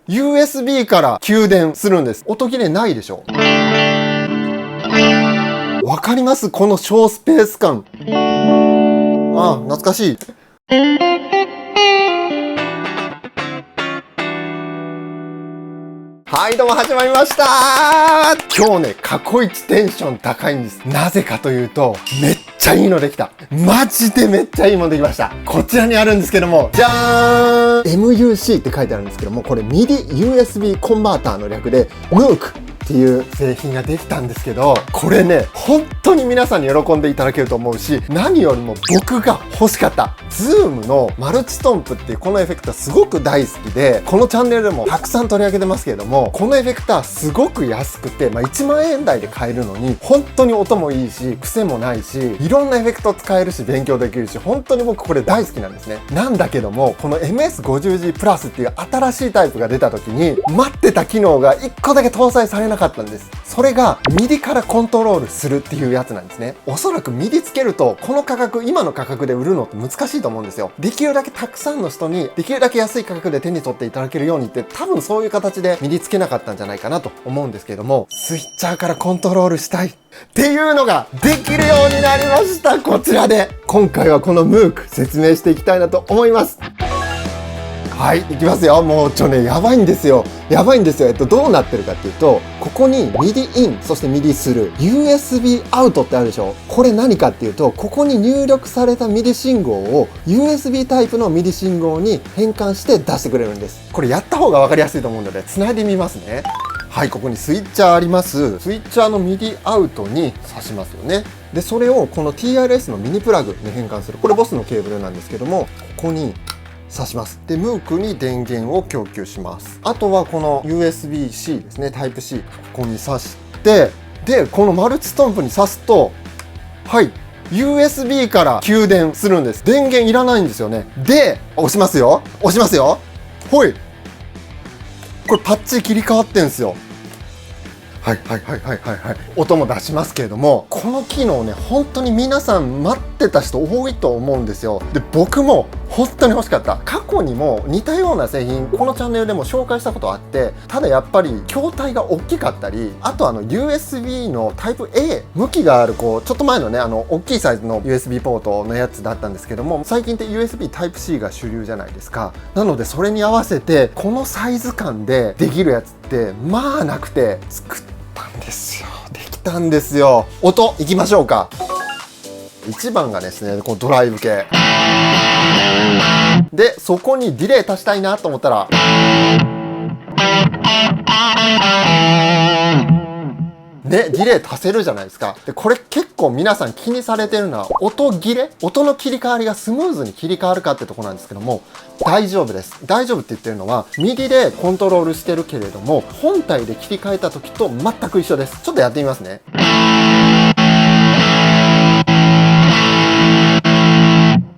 USB から給電するんです。音切れないでしょ。わかります？この小スペース感。あ、懐かしい。はいどうも始まりました。今日ね、過去一テンション高いんです。なぜかというと、めっちゃいいのできた。マジでめっちゃいいものできました。こちらにあるんですけども、じゃーん !MUC って書いてあるんですけども、これ MIDI USB コンバーターの略で MOOCっていう製品ができたんですけど、これね、本当に皆さんに喜んでいただけると思うし、何よりも僕が欲しかった。Zoom のマルチトンプっていうこのエフェクターすごく大好きで、このチャンネルでもたくさん取り上げてますけれども、このエフェクターすごく安くて、1万円台で買えるのに、本当に音もいいし、癖もないし、いろんなエフェクト使えるし、勉強できるし、本当に僕これ大好きなんですね。なんだけども、この MS50G プラスっていう新しいタイプが出た時に、待ってた機能が1個だけ搭載されなかったんです。それが MIDI からコントロールするっていうやつなんですね。おそらく MIDI つけるとこの価格、今の価格で売るのって難しいと思うんですよ。できるだけたくさんの人にできるだけ安い価格で手に取っていただけるようにって、多分そういう形で MIDI つけなかったんじゃないかなと思うんですけれども、スイッチャーからコントロールしたいっていうのができるようになりました。こちらで今回はこの MOOC 説明していきたいなと思います。はい、いきますよ。もうやばいんですよ。やばいんですよ。どうなってるかっていうと、ここに MIDI in、そして MIDI する USB out ってあるでしょ。これ何かっていうと、ここに入力された MIDI 信号を USB タイプの MIDI 信号に変換して出してくれるんです。これやった方が分かりやすいと思うので、繋いでみますね。はい、ここにスイッチャーあります。スイッチャーの MIDI アウトに挿しますよね。で、それをこの TRS のミニプラグに変換する。これボスのケーブルなんですけども、ここに挿します。で、MOOCに電源を供給します。あとはこの USB-C ですね、タイプC、ここに挿して、で、このマルチトンプに挿すと、はい、USB から給電するんです。電源いらないんですよね。で、押しますよ。押しますよ。ほい。これパッチリ切り替わってんすよ。はいはいはいはいはいはい。音も出しますけれども、この機能ね、本当に皆さん待ってた人多いと思うんですよ。で、僕も本当に欲しかった。過去にも似たような製品、このチャンネルでも紹介したことあって、ただやっぱり筐体が大きかったり、あとUSB のタイプ A、向きがあるちょっと前のね、大きいサイズの USB ポートのやつだったんですけども、最近って USB タイプ C が主流じゃないですか。なのでそれに合わせて、このサイズ感でできるやつって、まあなくて、作ったんですよ。できたんですよ。音いきましょうか。1番がですね、このドライブ系で、そこにディレイ足したいなと思ったら、ね、ディレイ足せるじゃないですか。で、これ結構皆さん気にされてるのは、音切れ、音の切り替わりがスムーズに切り替わるかってとこなんですけども、大丈夫です。大丈夫って言ってるのは、MIDI でコントロールしてるけれども、本体で切り替えた時と全く一緒です。ちょっとやってみますね。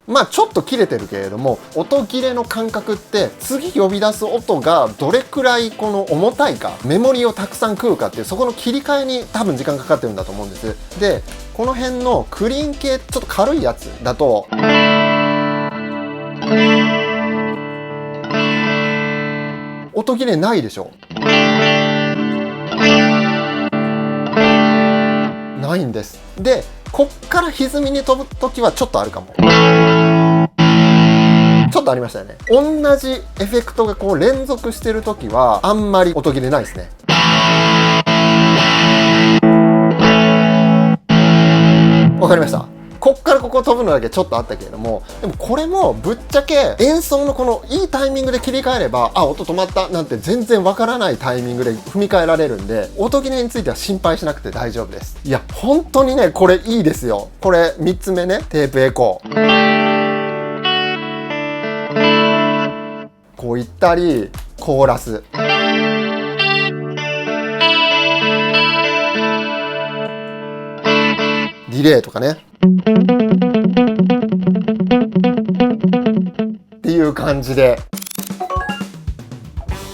まあちょっと切れてるけれども、音切れの感覚って次呼び出す音がどれくらいこの重たいか、メモリをたくさん食うかっていう、そこの切り替えに多分時間かかってるんだと思うんです。で、この辺のクリーン系、ちょっと軽いやつだと、音切れないでしょ。ないんです。で、こっから歪みに飛ぶ時はちょっとあるかも。ちょっとありましたよね。同じエフェクトが連続してる時はあんまり音切れないですね。わかりました。こっからここ飛ぶのだけちょっとあったけれども、でもこれもぶっちゃけ演奏のこのいいタイミングで切り替えれば、あ、音止まったなんて全然わからないタイミングで踏み替えられるんで、音切れについては心配しなくて大丈夫です。いや、本当にね、これいいですよ。これ3つ目ね、テープエコー。こういったり、コーラス。ディレイとかね。っていう感じで。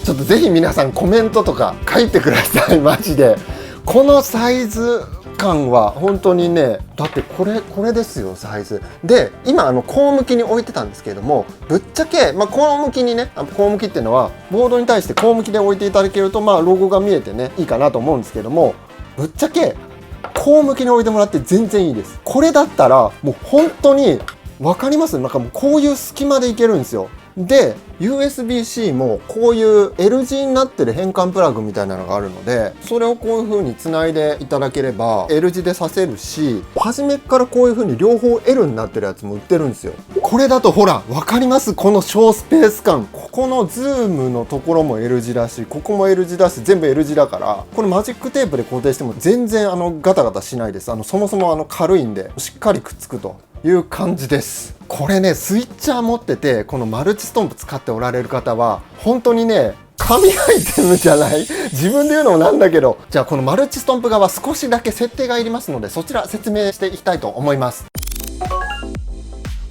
ちょっとぜひ皆さんコメントとか書いてください。マジで。このサイズ感は本当にね、だってこれですよ、サイズで。今こう向きに置いてたんですけれども、ぶっちゃけ、こう向きにね、こう向きっていうのはボードに対してこう向きで置いていただけるとロゴが見えてね、いいかなと思うんですけども、ぶっちゃけこう向きに置いてもらって全然いいです。これだったらもう本当に分かります？なんかもうこういう隙間でいけるんですよ。で USB-C もこういう L 字になってる変換プラグみたいなのがあるので、それをこういう風につないでいただければ L 字で挿せるし、初めからこういう風に両方 L になってるやつも売ってるんですよ。これだとほら分かります？この小スペース感。ここのズームのところも L 字だし、ここも L 字だし、全部 L 字だから、これマジックテープで固定しても全然ガタガタしないです。そもそも軽いんでしっかりくっつくという感じです。これね、スイッチャー持っててこのマルチストンプ使っておられる方は本当にね、神アイテムじゃない？自分で言うのもなんだけど。じゃあこのマルチストンプ側少しだけ設定がいりますので、そちら説明していきたいと思います。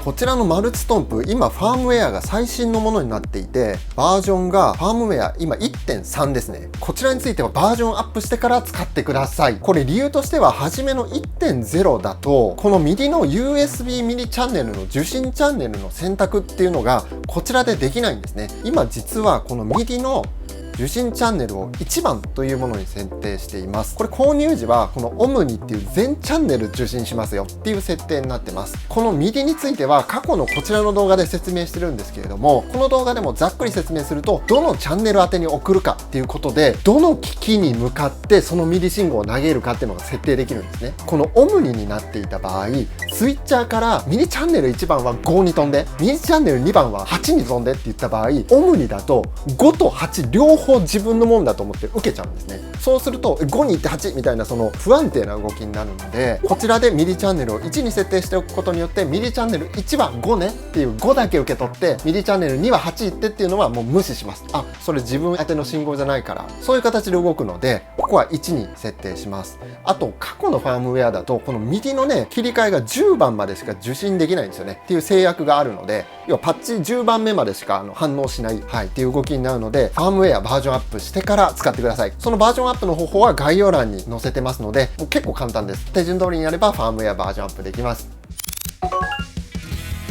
こちらのマルチストンプ、今ファームウェアが最新のものになっていて、バージョンがファームウェア今 1.3 ですね。こちらについてはバージョンアップしてから使ってください。これ理由としては、初めの 1.0 だとこの右の USB ミニチャンネルの受信チャンネルの選択っていうのがこちらでできないんですね。今実はこの右の受信チャンネルを1番というものに設定しています。これ購入時はこのオムニっていう全チャンネル受信しますよっていう設定になってます。この右については過去のこちらの動画で説明してるんですけれども、この動画でもざっくり説明すると、どのチャンネル宛てに送るかっていうことで、どの機器に向かってそのミディ信号を投げるかっていうのが設定できるんですね。このオムニになっていた場合、スイッチャーからミニチャンネル1番は5に飛んで、ミニチャンネル2番は8に飛んでって言った場合、オムニだと5と8両方自分のもんだと思って受けちゃうんですね。そうすると5に行って8みたいな、その不安定な動きになるので、こちらでミディチャンネルを1に設定しておくことによって、ミディチャンネル1は5ねっていう5だけ受け取って、ミディチャンネル2は8行ってっていうのはもう無視します。あ、それ自分宛ての信号じゃないから、そういう形で動くので、ここは1に設定します。あと過去のファームウェアだとこのミディのね、切り替えが10番までしか受信できないんですよねっていう制約があるので、要はパッチ10番目までしか反応しない、っていう動きになるので、ファームウェアバージョンアップしてから使ってください。そのバージョンアップの方法は概要欄に載せてますので、もう結構簡単です。手順通りにやればファームウェアバージョンアップできます。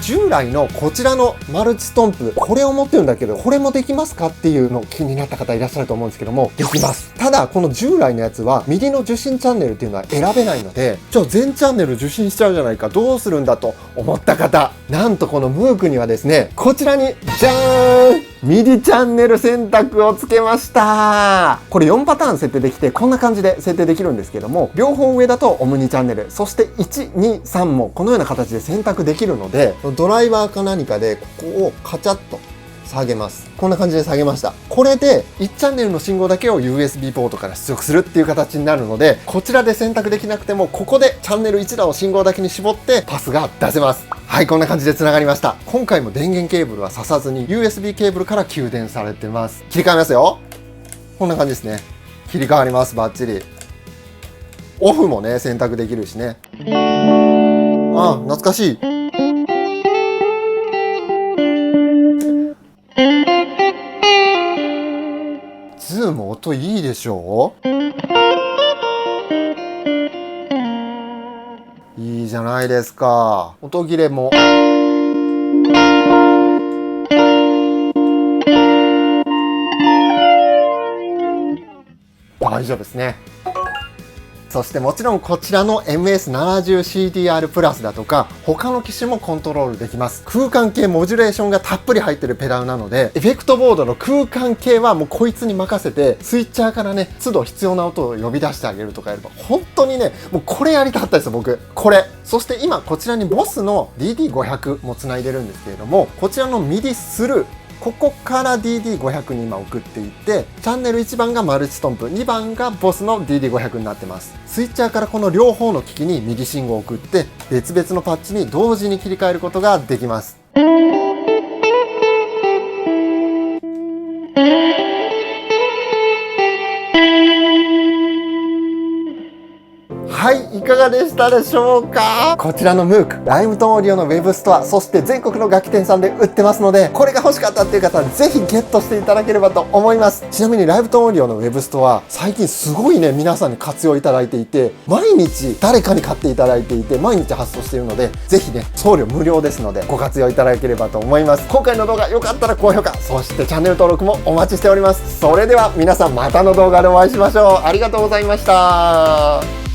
従来のこちらのマルチストンプ、これを持ってるんだけどこれもできますかっていうの気になった方いらっしゃると思うんですけども、できます。ただこの従来のやつは右の受信チャンネルっていうのは選べないので、じゃあ全チャンネル受信しちゃうじゃないか、どうするんだと思った方、なんとこのムークにはですね、こちらにじゃーん、ミディチャンネル選択をつけました。これ4パターン設定できて、こんな感じで設定できるんですけども、両方上だとオムニチャンネル、そして1、2、3もこのような形で選択できるので、ドライバーか何かでここをカチャッと下げます。こんな感じで下げました。これで1チャンネルの信号だけを USB ポートから出力するっていう形になるので、こちらで選択できなくてもここでチャンネル1段を信号だけに絞ってパスが出せます。はい、こんな感じでつながりました。今回も電源ケーブルは挿さずに USB ケーブルから給電されてます。切り替えますよ。こんな感じですね。切り替わります。バッチリ。オフもね選択できるしね。あ、懐かしい。ズーム音いいでしょ？いいじゃないですか。音切れも大丈夫ですね。そしてもちろんこちらの MS70CDR プラスだとか他の機種もコントロールできます。空間系モジュレーションがたっぷり入ってるペダルなので、エフェクトボードの空間系はもうこいつに任せて、スイッチャーからね都度必要な音を呼び出してあげるとかやれば本当にね、もうこれやりたかったですよ僕。これそして今こちらに BOSS の DD500 もつないでるんですけれども、こちらの MIDI スルー、ここから DD500 に今送っていって、チャンネル1番がマルチストンプ、2番が BOSS の DD500 になってます。スイッチャーからこの両方の機器に右信号を送って、別々のパッチに同時に切り替えることができます。ははい、いかがでしたでしょうか。こちらのムーク、ライムトンオーディオのウェブストア、そして全国の楽器店さんで売ってますので、これが欲しかったっていう方はぜひゲットしていただければと思います。ちなみにライムトンオーディオのウェブストア、最近すごいね、皆さんに活用いただいていて、毎日誰かに買っていただいていて、毎日発送しているので、ぜひね、送料無料ですので、ご活用いただければと思います。今回の動画良かったら高評価、そしてチャンネル登録もお待ちしております。それでは皆さんまたの動画でお会いしましょう。ありがとうございました。